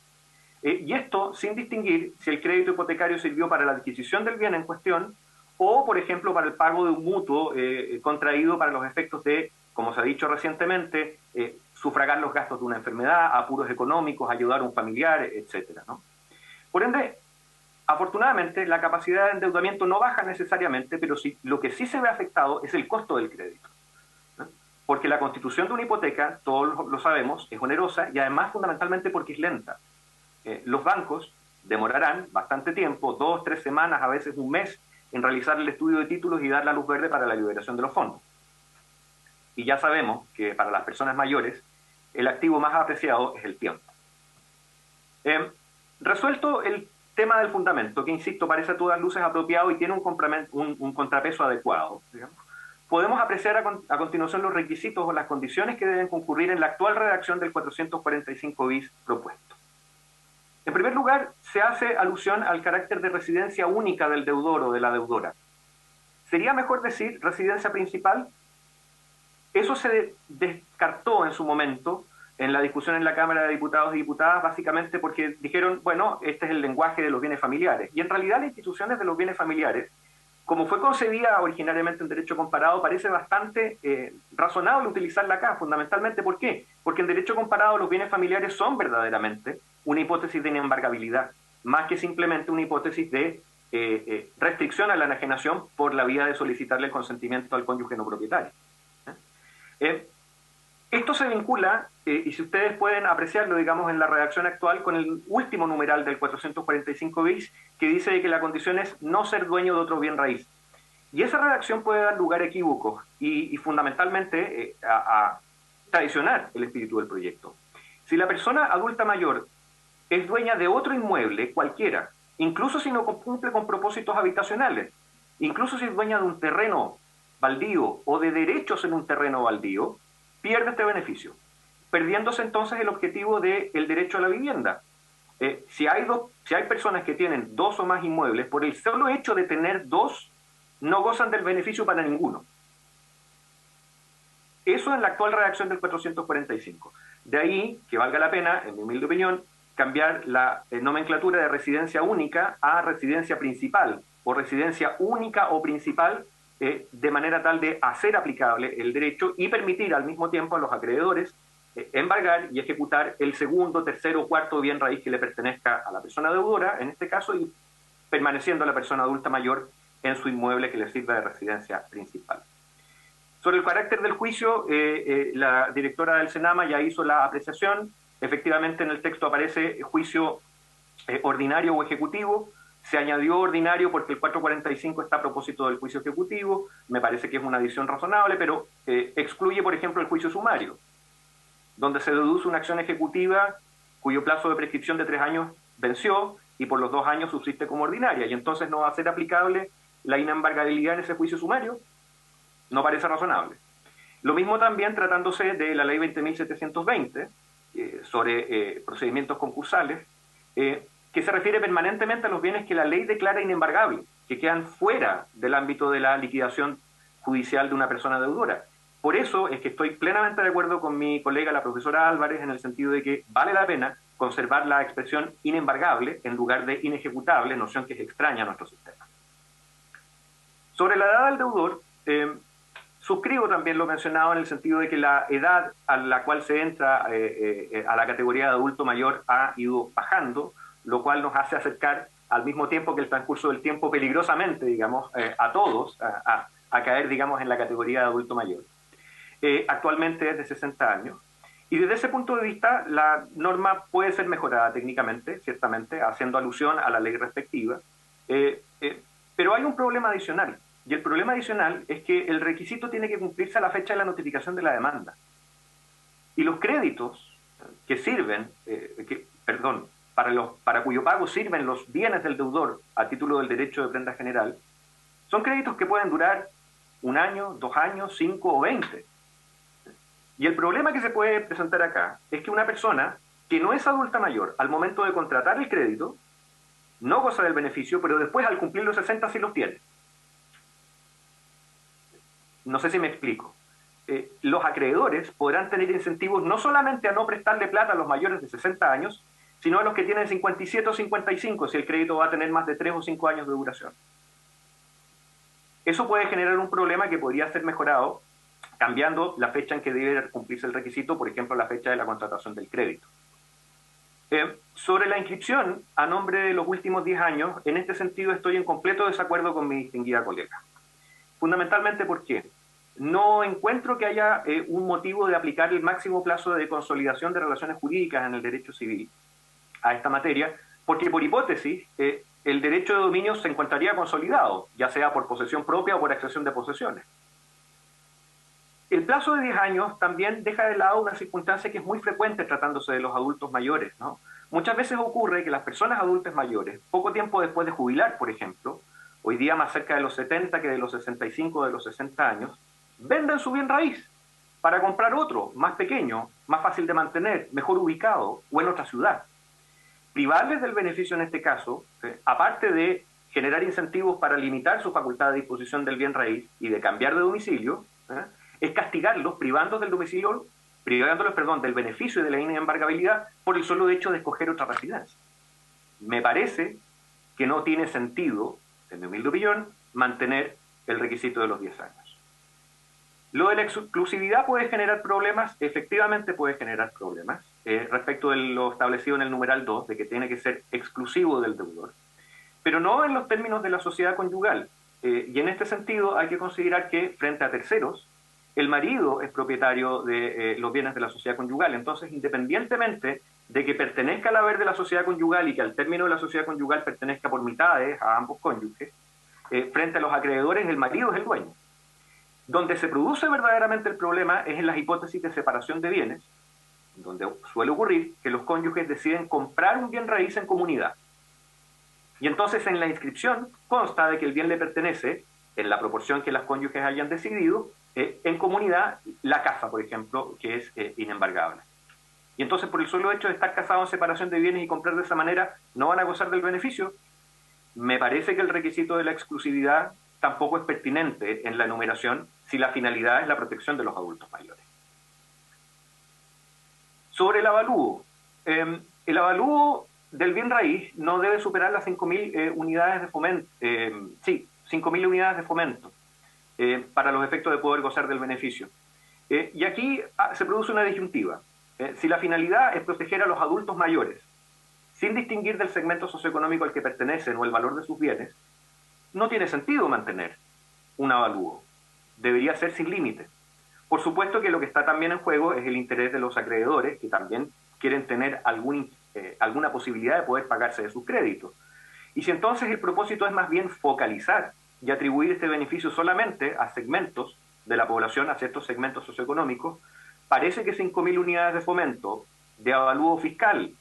Y esto sin distinguir si el crédito hipotecario sirvió para la adquisición del bien en cuestión o, por ejemplo, para el pago de un mutuo contraído para los efectos de, como se ha dicho recientemente, sufragar los gastos de una enfermedad, apuros económicos, ayudar a un familiar, etcétera, ¿no? Por ende, afortunadamente, la capacidad de endeudamiento no baja necesariamente, pero sí, lo que sí se ve afectado es el costo del crédito, ¿no? Porque la constitución de una hipoteca, todos lo sabemos, es onerosa y además fundamentalmente porque es lenta. Los bancos demorarán bastante tiempo, 2, 3 semanas, a veces un mes, en realizar el estudio de títulos y dar la luz verde para la liberación de los fondos. Y ya sabemos que para las personas mayores, el activo más apreciado es el tiempo. Resuelto el tema del fundamento, que insisto, parece a todas luces apropiado y tiene un contrapeso adecuado, digamos, podemos apreciar a continuación los requisitos o las condiciones que deben concurrir en la actual redacción del 445 bis propuesto. En primer lugar, se hace alusión al carácter de residencia única del deudor o de la deudora. ¿Sería mejor decir residencia principal? Eso se descartó en su momento en la discusión en la Cámara de Diputados y Diputadas, básicamente porque dijeron, bueno, este es el lenguaje de los bienes familiares. Y en realidad las instituciones de los bienes familiares, como fue concebida originariamente en derecho comparado, parece bastante razonable utilizarla acá, fundamentalmente. ¿Por qué? Porque en derecho comparado los bienes familiares son verdaderamente una hipótesis de inembargabilidad, más que simplemente una hipótesis de restricción a la enajenación por la vía de solicitarle el consentimiento al cónyuge no propietario. Esto se vincula, y si ustedes pueden apreciarlo, digamos, en la redacción actual, con el último numeral del 445 bis, que dice que la condición es no ser dueño de otro bien raíz. Y esa redacción puede dar lugar a equívocos y fundamentalmente a traicionar el espíritu del proyecto. Si la persona adulta mayor es dueña de otro inmueble, cualquiera, incluso si no cumple con propósitos habitacionales, incluso si es dueña de un terreno baldío o de derechos en un terreno baldío, pierde este beneficio, perdiéndose entonces el objetivo del derecho a la vivienda. Si hay personas que tienen 2 o más inmuebles, por el solo hecho de tener 2, no gozan del beneficio para ninguno. Eso en la actual redacción del 445. De ahí que valga la pena, en mi humilde opinión, cambiar la nomenclatura de residencia única a residencia principal, o residencia única o principal, de manera tal de hacer aplicable el derecho y permitir al mismo tiempo a los acreedores embargar y ejecutar el segundo, tercero o cuarto bien raíz que le pertenezca a la persona deudora, en este caso, y permaneciendo la persona adulta mayor en su inmueble que le sirva de residencia principal. Sobre el carácter del juicio, la directora del Senama ya hizo la apreciación. Efectivamente, en el texto aparece juicio ordinario o ejecutivo. Se añadió ordinario porque el 445 está a propósito del juicio ejecutivo. Me parece que es una adición razonable, pero excluye, por ejemplo, el juicio sumario, donde se deduce una acción ejecutiva cuyo plazo de prescripción de 3 años venció y por los 2 años subsiste como ordinaria, y entonces no va a ser aplicable la inembargabilidad en ese juicio sumario. No parece razonable. Lo mismo también tratándose de la ley 20.720 sobre procedimientos concursales, que se refiere permanentemente a los bienes que la ley declara inembargables, que quedan fuera del ámbito de la liquidación judicial de una persona deudora. Por eso es que estoy plenamente de acuerdo con mi colega, la profesora Álvarez, en el sentido de que vale la pena conservar la expresión inembargable en lugar de inejecutable, noción que es extraña a nuestro sistema. Sobre la edad del deudor, suscribo también lo mencionado en el sentido de que la edad a la cual se entra a la categoría de adulto mayor ha ido bajando, lo cual nos hace acercar al mismo tiempo que el transcurso del tiempo peligrosamente, digamos, a todos, a caer, digamos, en la categoría de adulto mayor. Actualmente es de 60 años. Y desde ese punto de vista, la norma puede ser mejorada técnicamente, ciertamente, haciendo alusión a la ley respectiva. Pero hay un problema adicional. Y el problema adicional es que el requisito tiene que cumplirse a la fecha de la notificación de la demanda. Y los créditos que sirven, para cuyo pago sirven los bienes del deudor a título del derecho de prenda general, son créditos que pueden durar 1 año, 2 años, 5 o 20. Y el problema que se puede presentar acá es que una persona que no es adulta mayor al momento de contratar el crédito no goza del beneficio, pero después al cumplir los 60 sí los tiene. No sé si me explico. Los acreedores podrán tener incentivos no solamente a no prestarle plata a los mayores de 60 años, sino a los que tienen 57 o 55, si el crédito va a tener más de 3 o 5 años de duración. Eso puede generar un problema que podría ser mejorado cambiando la fecha en que debe cumplirse el requisito, por ejemplo, la fecha de la contratación del crédito. Sobre la inscripción a nombre de los últimos 10 años, en este sentido estoy en completo desacuerdo con mi distinguida colega. Fundamentalmente porque no encuentro que haya un motivo de aplicar el máximo plazo de consolidación de relaciones jurídicas en el derecho civil a esta materia, porque por hipótesis el derecho de dominio se encontraría consolidado, ya sea por posesión propia o por accesión de posesiones. El plazo de 10 años también deja de lado una circunstancia que es muy frecuente tratándose de los adultos mayores, ¿no? Muchas veces ocurre que las personas adultas mayores, poco tiempo después de jubilar, por ejemplo, hoy día más cerca de los 70 que de los 65 o de los 60 años, venden su bien raíz para comprar otro, más pequeño, más fácil de mantener, mejor ubicado o en otra ciudad. Privarles del beneficio en este caso, aparte de generar incentivos para limitar su facultad de disposición del bien raíz y de cambiar de domicilio, es castigarlos privándolos del beneficio y de la inembargabilidad por el solo hecho de escoger otra residencia. Me parece que no tiene sentido, en mi humilde opinión, mantener el requisito de los 10 años. Lo de la exclusividad puede generar problemas, efectivamente puede generar problemas, respecto de lo establecido en el numeral 2, de que tiene que ser exclusivo del deudor, pero no en los términos de la sociedad conyugal. Y en este sentido hay que considerar que, frente a terceros, el marido es propietario de los bienes de la sociedad conyugal. Entonces, independientemente de que pertenezca al haber de la sociedad conyugal y que al término de la sociedad conyugal pertenezca por mitades a ambos cónyuges, frente a los acreedores el marido es el dueño. Donde se produce verdaderamente el problema es en las hipótesis de separación de bienes, donde suele ocurrir que los cónyuges deciden comprar un bien raíz en comunidad. Y entonces en la inscripción consta de que el bien le pertenece, en la proporción que las cónyuges hayan decidido, en comunidad, la casa, por ejemplo, que es inembargable. Y entonces, por el solo hecho de estar casados en separación de bienes y comprar de esa manera, no van a gozar del beneficio. Me parece que el requisito de la exclusividad tampoco es pertinente en la enumeración si la finalidad es la protección de los adultos mayores. Sobre el avalúo. El avalúo del bien raíz no debe superar las 5.000 unidades de fomento. 5.000 unidades de fomento. Para los efectos de poder gozar del beneficio. Y aquí se produce una disyuntiva. Si la finalidad es proteger a los adultos mayores, sin distinguir del segmento socioeconómico al que pertenecen o el valor de sus bienes, no tiene sentido mantener un avalúo. Debería ser sin límite. Por supuesto que lo que está también en juego es el interés de los acreedores, que también quieren tener alguna posibilidad de poder pagarse de sus créditos. Y si entonces el propósito es más bien focalizar y atribuir este beneficio solamente a segmentos de la población, a ciertos segmentos socioeconómicos, parece que 5.000 unidades de fomento de avalúo fiscal,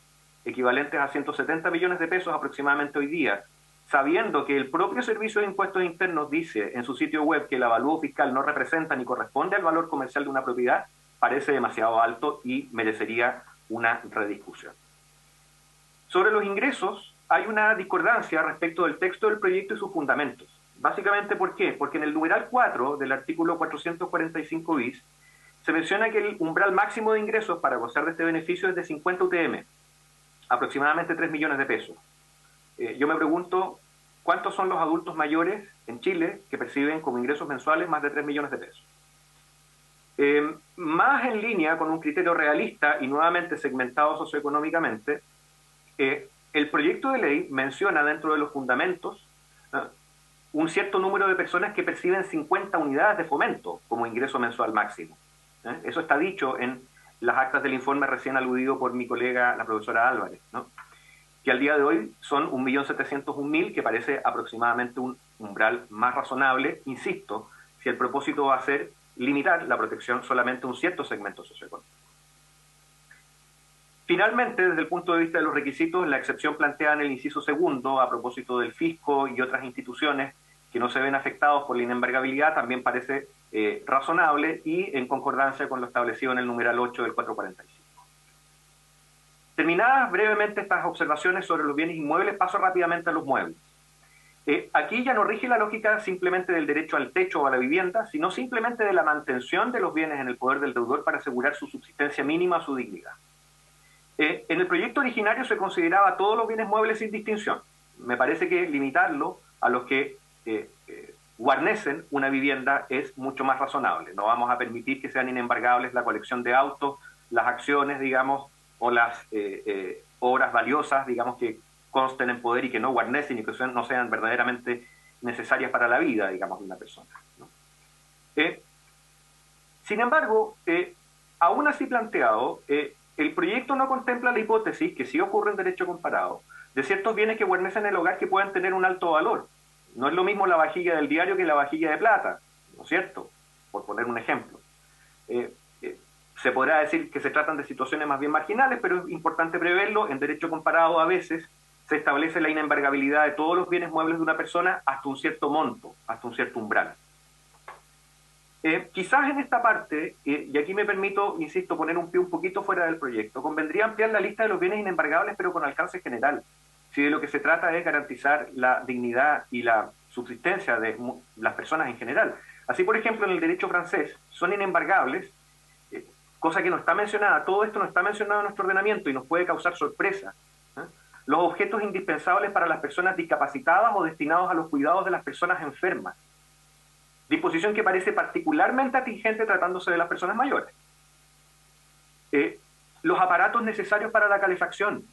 equivalentes a 170 millones de pesos aproximadamente hoy día, sabiendo que el propio Servicio de Impuestos Internos dice en su sitio web que el avalúo fiscal no representa ni corresponde al valor comercial de una propiedad, parece demasiado alto y merecería una rediscusión. Sobre los ingresos, hay una discordancia respecto del texto del proyecto y sus fundamentos. Básicamente, ¿por qué? Porque en el numeral 4 del artículo 445 bis se menciona que el umbral máximo de ingresos para gozar de este beneficio es de 50 UTM, aproximadamente 3 millones de pesos. Yo me pregunto, ¿cuántos son los adultos mayores en Chile que perciben como ingresos mensuales más de 3 millones de pesos? Más en línea con un criterio realista y nuevamente segmentado socioeconómicamente, el proyecto de ley menciona dentro de los fundamentos un cierto número de personas que perciben 50 unidades de fomento como ingreso mensual máximo. Eso está dicho en las actas del informe recién aludido por mi colega, la profesora Álvarez, ¿no? Que al día de hoy son 1.701.000, que parece aproximadamente un umbral más razonable, insisto, si el propósito va a ser limitar la protección solamente a un cierto segmento socioeconómico. Finalmente, desde el punto de vista de los requisitos, la excepción planteada en el inciso segundo, a propósito del fisco y otras instituciones que no se ven afectados por la inembargabilidad, también parece razonable y en concordancia con lo establecido en el numeral 8 del 445. Terminadas brevemente estas observaciones sobre los bienes inmuebles, paso rápidamente a los muebles. Aquí ya no rige la lógica simplemente del derecho al techo o a la vivienda, sino simplemente de la mantención de los bienes en el poder del deudor para asegurar su subsistencia mínima o su dignidad. En el proyecto originario se consideraba todos los bienes muebles sin distinción. Me parece que limitarlo a los que guarnecen una vivienda es mucho más razonable. No vamos a permitir que sean inembargables la colección de autos, las acciones, digamos, o las obras valiosas, digamos, que consten en poder y que no guarnecen y que no sean verdaderamente necesarias para la vida, digamos, de una persona, ¿no? Sin embargo, aún así planteado, el proyecto no contempla la hipótesis, que sí ocurre en derecho comparado, de ciertos bienes que guarnecen el hogar que pueden tener un alto valor. No es lo mismo la vajilla del diario que la vajilla de plata, ¿no es cierto? Por poner un ejemplo. Se podrá decir que se tratan de situaciones más bien marginales, pero es importante preverlo. En derecho comparado a veces se establece la inembargabilidad de todos los bienes muebles de una persona hasta un cierto monto, hasta un cierto umbral. Quizás en esta parte, y aquí me permito, insisto, poner un pie un poquito fuera del proyecto, convendría ampliar la lista de los bienes inembargables, pero con alcance general. Si de lo que se trata es garantizar la dignidad y la subsistencia de las personas en general. Así, por ejemplo, en el derecho francés son inembargables, cosa que no está mencionada, todo esto no está mencionado en nuestro ordenamiento y nos puede causar sorpresa, los objetos indispensables para las personas discapacitadas o destinados a los cuidados de las personas enfermas. Disposición que parece particularmente atingente tratándose de las personas mayores. Los aparatos necesarios para la calefacción.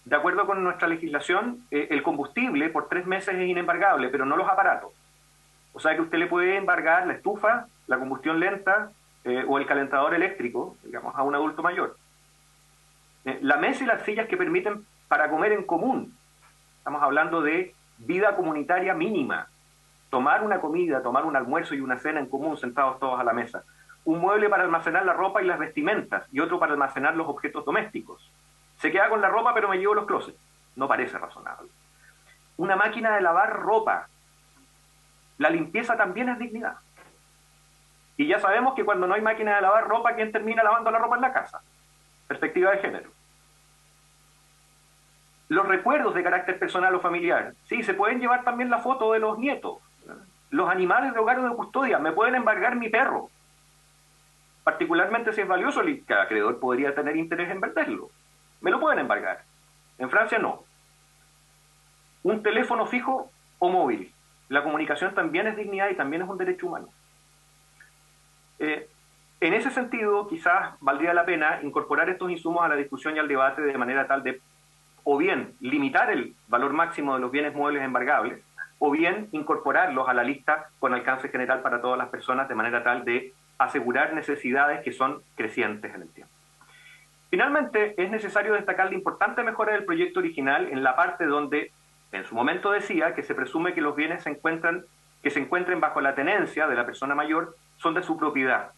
De acuerdo con nuestra legislación, el combustible por 3 meses es inembargable, pero no los aparatos. O sea que usted le puede embargar la estufa, la combustión lenta o el calentador eléctrico, digamos, a un adulto mayor. La mesa y las sillas que permiten para comer en común. Estamos hablando de vida comunitaria mínima. Tomar una comida, tomar un almuerzo y una cena en común, sentados todos a la mesa. Un mueble para almacenar la ropa y las vestimentas, y otro para almacenar los objetos domésticos. Se queda con la ropa, pero me llevo los closets. No parece razonable. Una máquina de lavar ropa. La limpieza también es dignidad. Y ya sabemos que cuando no hay máquina de lavar ropa, ¿quién termina lavando la ropa en la casa? Perspectiva de género. Los recuerdos de carácter personal o familiar. Sí, se pueden llevar también la foto de los nietos. Los animales de hogar o de custodia. Me pueden embargar mi perro. Particularmente si es valioso, el acreedor podría tener interés en venderlo. Me lo pueden embargar. En Francia no. Un teléfono fijo o móvil. La comunicación también es dignidad y también es un derecho humano. En ese sentido, quizás valdría la pena incorporar estos insumos a la discusión y al debate de manera tal de o bien limitar el valor máximo de los bienes muebles embargables, o bien incorporarlos a la lista con alcance general para todas las personas de manera tal de asegurar necesidades que son crecientes en el tiempo. Finalmente, es necesario destacar la importante mejora del proyecto original en la parte donde, en su momento decía, que se presume que los bienes que se encuentren bajo la tenencia de la persona mayor son de su propiedad,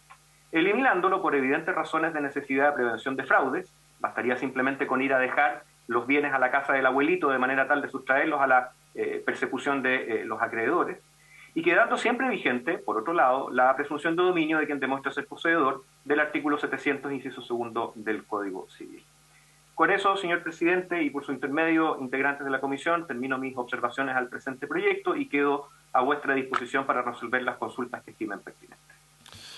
eliminándolo por evidentes razones de necesidad de prevención de fraudes. Bastaría simplemente con ir a dejar los bienes a la casa del abuelito de manera tal de sustraerlos a la persecución de los acreedores, y quedando siempre vigente, por otro lado, la presunción de dominio de quien demuestra ser poseedor del artículo 700, inciso segundo del Código Civil. Con eso, señor presidente, y por su intermedio, integrantes de la comisión, termino mis observaciones al presente proyecto y quedo a vuestra disposición para resolver las consultas que estimen pertinentes.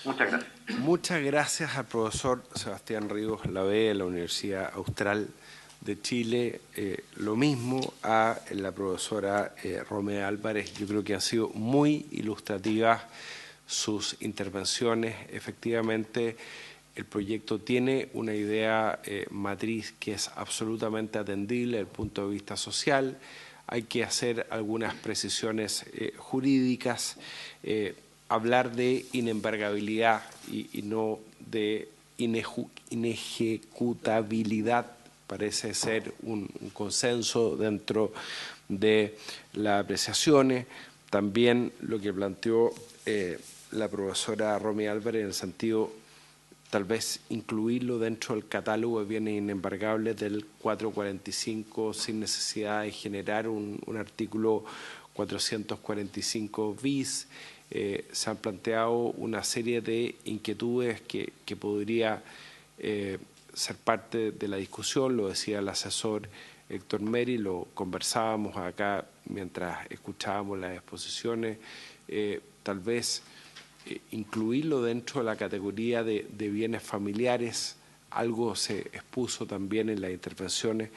Muchas gracias. Muchas gracias al profesor Sebastián Ríos Lavey de la Universidad Austral de Chile. Lo mismo a la profesora Romea Álvarez. Yo creo que han sido muy ilustrativas sus intervenciones. Efectivamente, el proyecto tiene una idea matriz que es absolutamente atendible desde el punto de vista social. Hay que hacer algunas precisiones jurídicas, hablar de inembargabilidad y no de inejecutabilidad. Parece ser un consenso dentro de las apreciaciones. También lo que planteó la profesora Romea Álvarez en el sentido tal vez incluirlo dentro del catálogo de bienes inembargables del 445 sin necesidad de generar un artículo 445 bis. Se han planteado una serie de inquietudes que podría ser parte de la discusión, lo decía el asesor Héctor Meri, lo conversábamos acá mientras escuchábamos las exposiciones, tal vez incluirlo dentro de la categoría de bienes familiares. Algo se expuso también en las intervenciones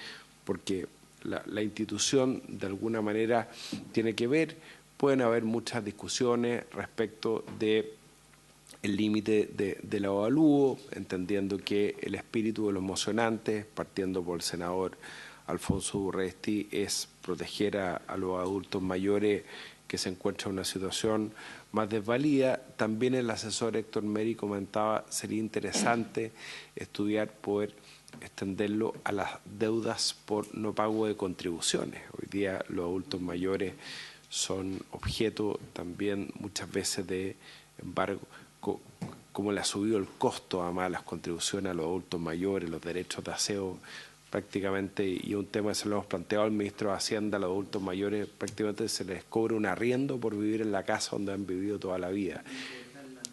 porque la institución de alguna manera tiene que ver. Pueden haber muchas discusiones respecto de el límite del avalúo, entendiendo que el espíritu de los mocionantes, partiendo por el senador Alfonso Urresti, es proteger a los adultos mayores que se encuentran en una situación más desvalida. También el asesor Héctor Meri comentaba, sería interesante estudiar poder extenderlo a las deudas por no pago de contribuciones. Hoy día los adultos mayores son objeto también muchas veces de embargo, como le ha subido el costo además de las contribuciones a los adultos mayores, los derechos de aseo prácticamente, y un tema que se lo hemos planteado al ministro de Hacienda, a los adultos mayores prácticamente se les cobra un arriendo por vivir en la casa donde han vivido toda la vida.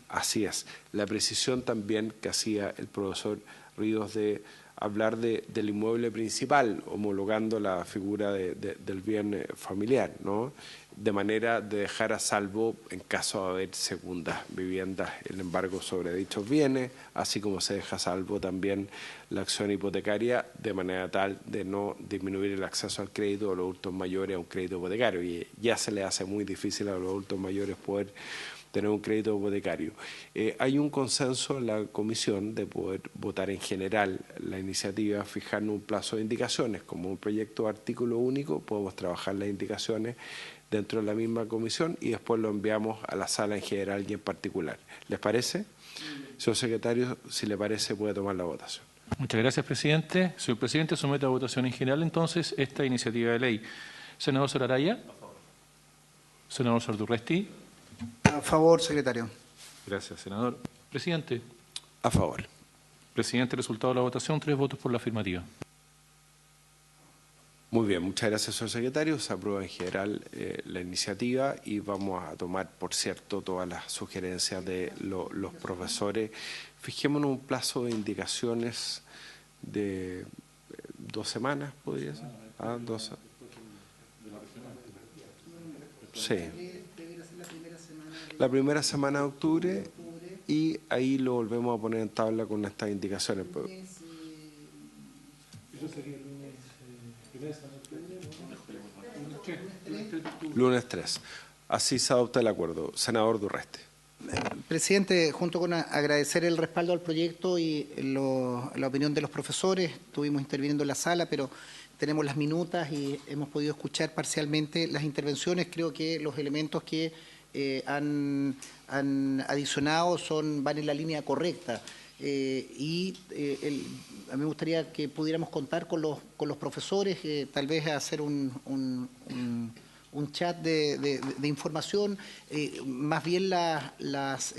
Así es. La precisión también que hacía el profesor Ríos de hablar del inmueble principal, homologando la figura del bien familiar, ¿no? De manera de dejar a salvo, en caso de haber segundas viviendas, el embargo sobre dichos bienes, así como se deja a salvo también la acción hipotecaria, de manera tal de no disminuir el acceso al crédito de los adultos mayores a un crédito hipotecario. Y ya se le hace muy difícil a los adultos mayores poder tener un crédito hipotecario. Hay un consenso en la comisión de poder votar en general la iniciativa, fijando un plazo de indicaciones. Como un proyecto de artículo único, podemos trabajar las indicaciones dentro de la misma comisión y después lo enviamos a la sala en general y en particular. ¿Les parece? Señor secretario, si le parece, puede tomar la votación. Muchas gracias, presidente. Señor presidente, somete a votación en general entonces esta iniciativa de ley. Senador Soraraya. A favor. Senador Sardurresti. A favor, secretario. Gracias, senador. Presidente. A favor. Presidente, resultado de la votación, 3 votos por la afirmativa. Muy bien, muchas gracias, señor secretario. Se aprueba en general la iniciativa y vamos a tomar, por cierto, todas las sugerencias de los profesores. Fijémonos un plazo de indicaciones de 2 semanas, ¿podría ser? Ah, 2. Sí. La primera semana de octubre y ahí lo volvemos a poner en tabla con estas indicaciones. Lunes 3. Así se adopta el acuerdo. Senador Durresti. Presidente, junto con agradecer el respaldo al proyecto y la opinión de los profesores, estuvimos interviniendo en la sala, pero tenemos las minutas y hemos podido escuchar parcialmente las intervenciones. Creo que los elementos que han adicionado van en la línea correcta. A mí me gustaría que pudiéramos contar con los profesores, tal vez hacer un chat de información. Más bien las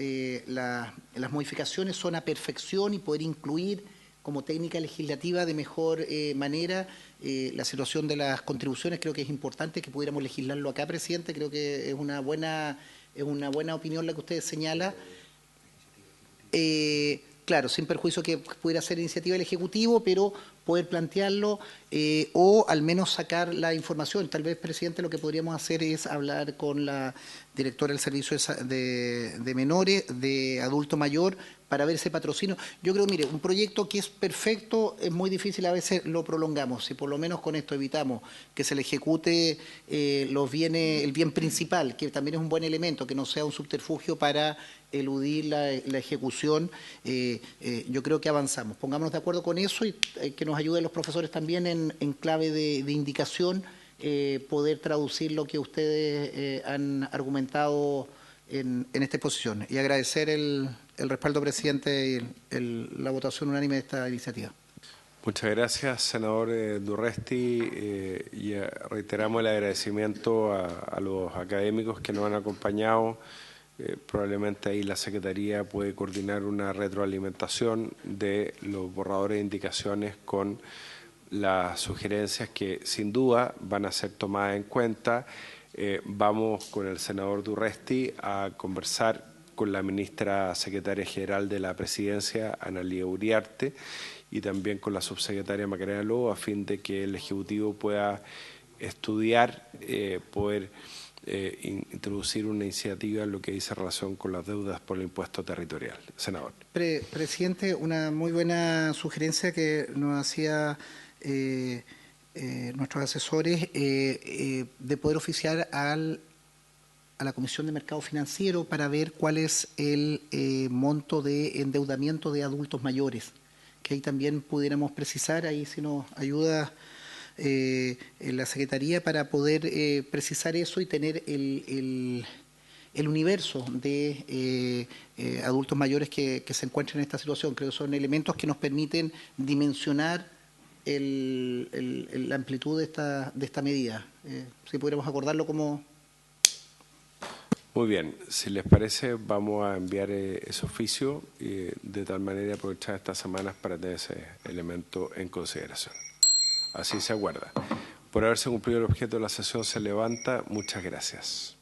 modificaciones son a perfección y poder incluir como técnica legislativa de mejor manera la situación de las contribuciones. Creo que es importante que pudiéramos legislarlo acá, presidente. Creo que es una buena opinión la que usted señala. Claro, sin perjuicio que pudiera ser iniciativa del Ejecutivo, pero poder plantearlo o al menos sacar la información. Tal vez, presidente, lo que podríamos hacer es hablar con la directora del Servicio de Menores, de Adulto Mayor, para ver ese patrocinio. Yo creo, mire, un proyecto que es perfecto, es muy difícil, a veces lo prolongamos. Si por lo menos con esto evitamos que se le ejecute el bien principal, que también es un buen elemento, que no sea un subterfugio para eludir la ejecución, yo creo que avanzamos. Pongámonos de acuerdo con eso y que nos ayuden los profesores también en clave de indicación, poder traducir lo que ustedes han argumentado en esta exposición. Y agradecer el respaldo, presidente, y la votación unánime de esta iniciativa. Muchas gracias, senador Durresti, y reiteramos el agradecimiento a los académicos que nos han acompañado. Probablemente ahí la Secretaría puede coordinar una retroalimentación de los borradores de indicaciones con las sugerencias que sin duda van a ser tomadas en cuenta. Vamos con el senador Durresti a conversar con la ministra secretaria general de la Presidencia, Analía Uriarte, y también con la subsecretaria Macarena Lobo, a fin de que el Ejecutivo pueda estudiar, poder introducir una iniciativa en lo que dice relación con las deudas por el impuesto territorial. Senador. Presidente, una muy buena sugerencia que nos hacía nuestros asesores de poder oficiar a la Comisión de Mercado Financiero para ver cuál es el monto de endeudamiento de adultos mayores, que ahí también pudiéramos precisar, ahí si nos ayuda en la Secretaría para poder precisar eso y tener el universo de adultos mayores que se encuentran en esta situación. Creo que son elementos que nos permiten dimensionar la amplitud de esta medida. Si pudiéramos acordarlo como... Muy bien, si les parece vamos a enviar ese oficio y de tal manera aprovechar estas semanas para tener ese elemento en consideración. Así se acuerda. Por haberse cumplido el objeto de la sesión se levanta. Muchas gracias.